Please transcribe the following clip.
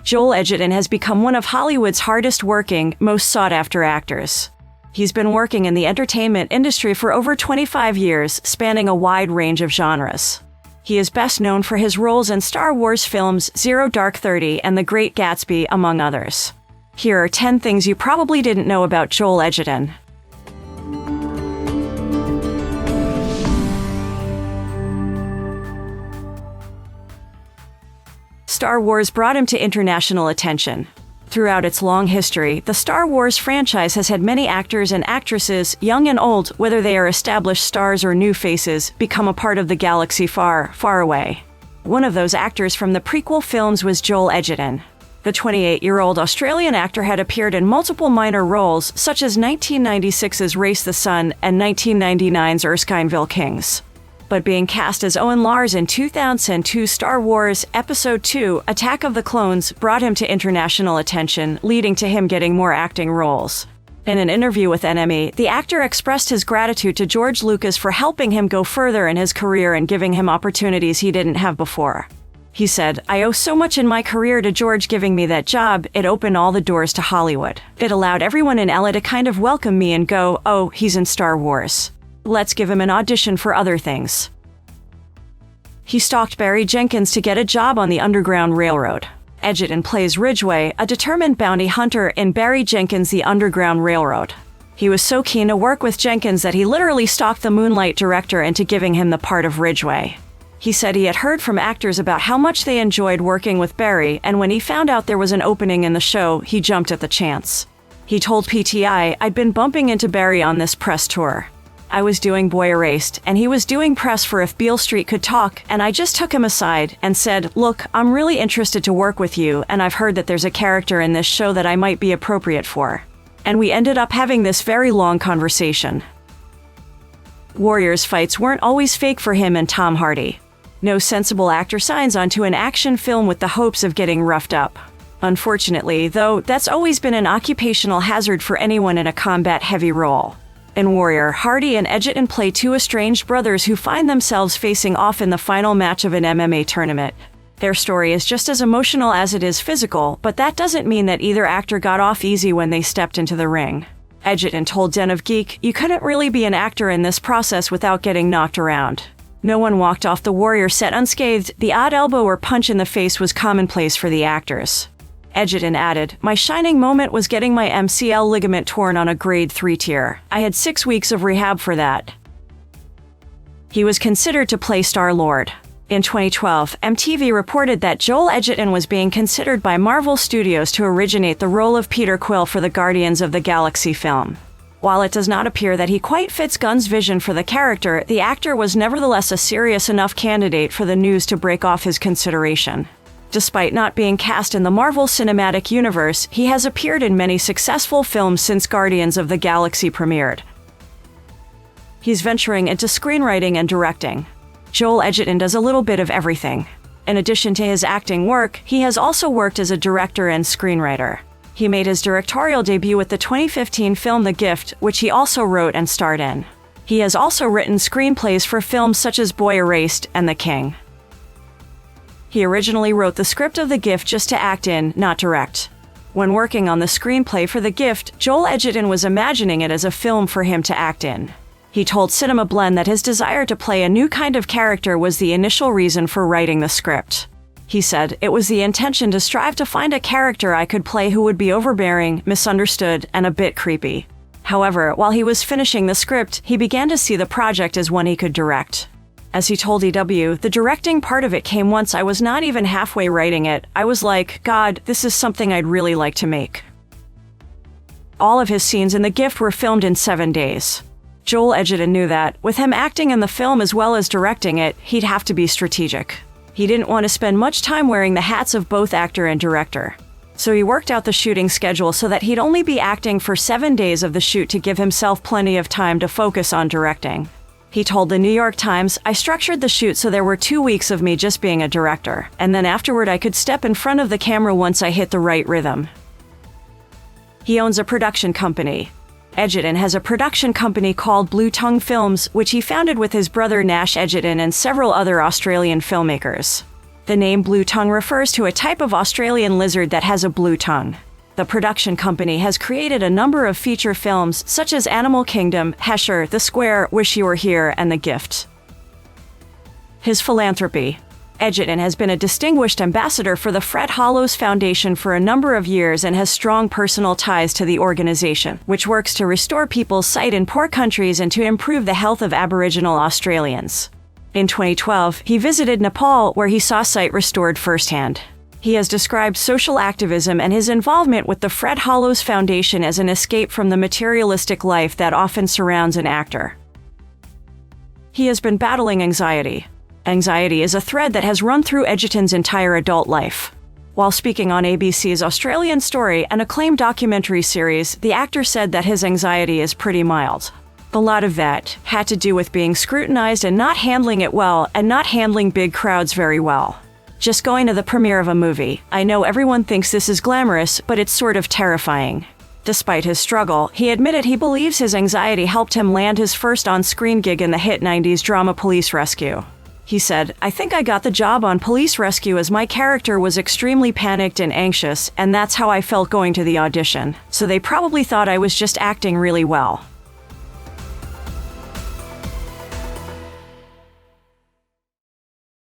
Joel Edgerton has become one of Hollywood's hardest-working, most sought-after actors. He's been working in the entertainment industry for over 25 years, spanning a wide range of genres. He is best known for his roles in Star Wars films Zero Dark 30 and The Great Gatsby, among others. Here are 10 things you probably didn't know about Joel Edgerton. Star Wars brought him to international attention. Throughout its long history, the Star Wars franchise has had many actors and actresses, young and old, whether they are established stars or new faces, become a part of the galaxy far, far away. One of those actors from the prequel films was Joel Edgerton. The 28-year-old Australian actor had appeared in multiple minor roles, such as 1996's Race the Sun and 1999's Erskyneville Kings. But being cast as Owen Lars in 2002 Star Wars Episode II, Attack of the Clones, brought him to international attention, leading to him getting more acting roles. In an interview with NME, the actor expressed his gratitude to George Lucas for helping him go further in his career and giving him opportunities he didn't have before. He said, "I owe so much in my career to George giving me that job. It opened all the doors to Hollywood. It allowed everyone in LA to kind of welcome me and go, oh, he's in Star Wars. Let's give him an audition for other things." He stalked Barry Jenkins to get a job on the Underground Railroad. Edgerton plays Ridgway, a determined bounty hunter in Barry Jenkins' The Underground Railroad. He was so keen to work with Jenkins that he literally stalked the Moonlight director into giving him the part of Ridgway. He said he had heard from actors about how much they enjoyed working with Barry, and when he found out there was an opening in the show, he jumped at the chance. He told PTI, "I'd been bumping into Barry on this press tour. I was doing Boy Erased, and he was doing press for If Beale Street Could Talk, and I just took him aside and said, look, I'm really interested to work with you, and I've heard that there's a character in this show that I might be appropriate for." And we ended up having this very long conversation. Warriors fights weren't always fake for him and Tom Hardy. No sensible actor signs onto an action film with the hopes of getting roughed up. Unfortunately, though, that's always been an occupational hazard for anyone in a combat-heavy role. In Warrior, Hardy and Edgerton play two estranged brothers who find themselves facing off in the final match of an MMA tournament. Their story is just as emotional as it is physical, but that doesn't mean that either actor got off easy when they stepped into the ring. Edgerton told Den of Geek, "You couldn't really be an actor in this process without getting knocked around. No one walked off the Warrior set unscathed. The odd elbow or punch in the face was commonplace for the actors." Edgerton added, "My shining moment was getting my MCL ligament torn on a grade 3 tear. I had 6 weeks of rehab for that." He was considered to play StarLord. In 2012, MTV reported that Joel Edgerton was being considered by Marvel Studios to originate the role of Peter Quill for the Guardians of the Galaxy film. While it does not appear that he quite fits Gunn's vision for the character, the actor was nevertheless a serious enough candidate for the news to break off his consideration. Despite not being cast in the Marvel Cinematic Universe, he has appeared in many successful films since Guardians of the Galaxy premiered. He's venturing into screenwriting and directing. Joel Edgerton does a little bit of everything. In addition to his acting work, he has also worked as a director and screenwriter. He made his directorial debut with the 2015 film The Gift, which he also wrote and starred in. He has also written screenplays for films such as Boy Erased and The King. He originally wrote the script of The Gift just to act in, not direct. When working on the screenplay for The Gift, Joel Edgerton was imagining it as a film for him to act in. He told Cinema Blend that his desire to play a new kind of character was the initial reason for writing the script. He said, "It was the intention to strive to find a character I could play who would be overbearing, misunderstood, and a bit creepy." However, while he was finishing the script, he began to see the project as one he could direct. As he told EW, "The directing part of it came once I was not even halfway writing it. I was like, God, this is something I'd really like to make." All of his scenes in The Gift were filmed in 7 days. Joel Edgerton knew that, with him acting in the film as well as directing it, he'd have to be strategic. He didn't want to spend much time wearing the hats of both actor and director. So he worked out the shooting schedule so that he'd only be acting for 7 days of the shoot to give himself plenty of time to focus on directing. He told the New York Times, "I structured the shoot so there were 2 weeks of me just being a director, and then afterward I could step in front of the camera once I hit the right rhythm." He owns a production company. Edgerton has a production company called Blue Tongue Films, which he founded with his brother Nash Edgerton and several other Australian filmmakers. The name blue tongue refers to a type of Australian lizard that has a blue tongue. The production company has created a number of feature films such as Animal Kingdom, Hesher, The Square, Wish You Were Here, and The Gift. His philanthropy. Edgerton has been a distinguished ambassador for the Fred Hollows Foundation for a number of years and has strong personal ties to the organization, which works to restore people's sight in poor countries and to improve the health of Aboriginal Australians. In 2012, he visited Nepal, where he saw sight restored firsthand. He has described social activism and his involvement with the Fred Hollows Foundation as an escape from the materialistic life that often surrounds an actor. He has been battling anxiety. Anxiety is a thread that has run through Edgerton's entire adult life. While speaking on ABC's Australian Story, an acclaimed documentary series, the actor said that his anxiety is pretty mild. A lot of that had to do with being scrutinized and not handling it well, and not handling big crowds very well. Just going to the premiere of a movie. I know everyone thinks this is glamorous, but it's sort of terrifying. Despite his struggle, he admitted he believes his anxiety helped him land his first on-screen gig in the hit 90s drama Police Rescue. He said, "I think I got the job on Police Rescue as my character was extremely panicked and anxious, and that's how I felt going to the audition. So they probably thought I was just acting really well."